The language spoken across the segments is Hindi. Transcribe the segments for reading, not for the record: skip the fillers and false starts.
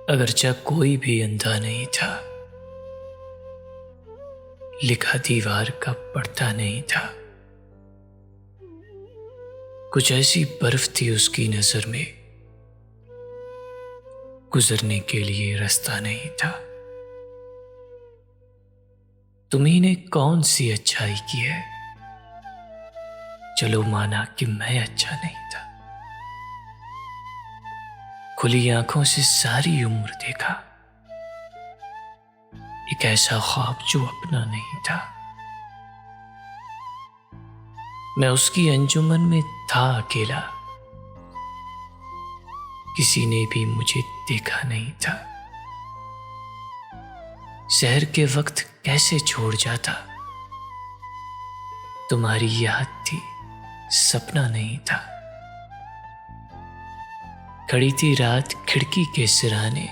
अगरचा कोई भी अंधा नहीं था, लिखा दीवार का पढ़ता नहीं था। कुछ ऐसी बर्फ थी उसकी नजर में, गुजरने के लिए रास्ता नहीं था। तुम्ही ने कौन सी अच्छाई की है, चलो माना कि मैं अच्छा नहीं था। खुली आंखों से सारी उम्र देखा, एक ऐसा ख्वाब जो अपना नहीं था। मैं उसकी अंजुमन में था अकेला, किसी ने भी मुझे देखा नहीं था। शहर के वक्त कैसे छोड़ जाता, तुम्हारी याद थी, सपना नहीं था। खड़ी थी रात खिड़की के सिराने,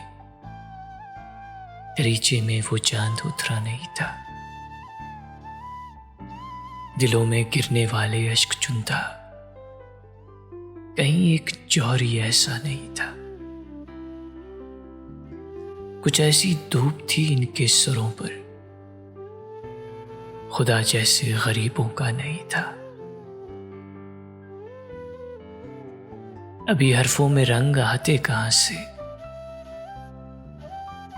दरीचे में वो चांद उतरा नहीं था। दिलों में गिरने वाले अश्क चुनता, कहीं एक जौहरी ऐसा नहीं था। कुछ ऐसी धूप थी इनके सुरों पर, खुदा जैसे गरीबों का नहीं था। अभी हरफों में रंग आते कहां से,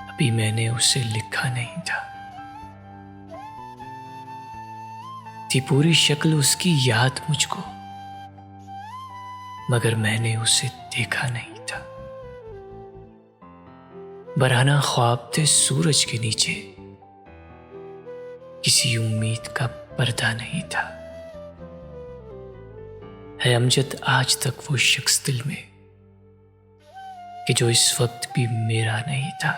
अभी मैंने उसे लिखा नहीं था। थी पूरी शक्ल उसकी याद मुझको, मगर मैंने उसे देखा नहीं था। बरहाना ख्वाब थे सूरज के नीचे, किसी उम्मीद का पर्दा नहीं था। है अमजद आज तक वो शख्स दिल में, कि जो इस वक्त भी मेरा नहीं था।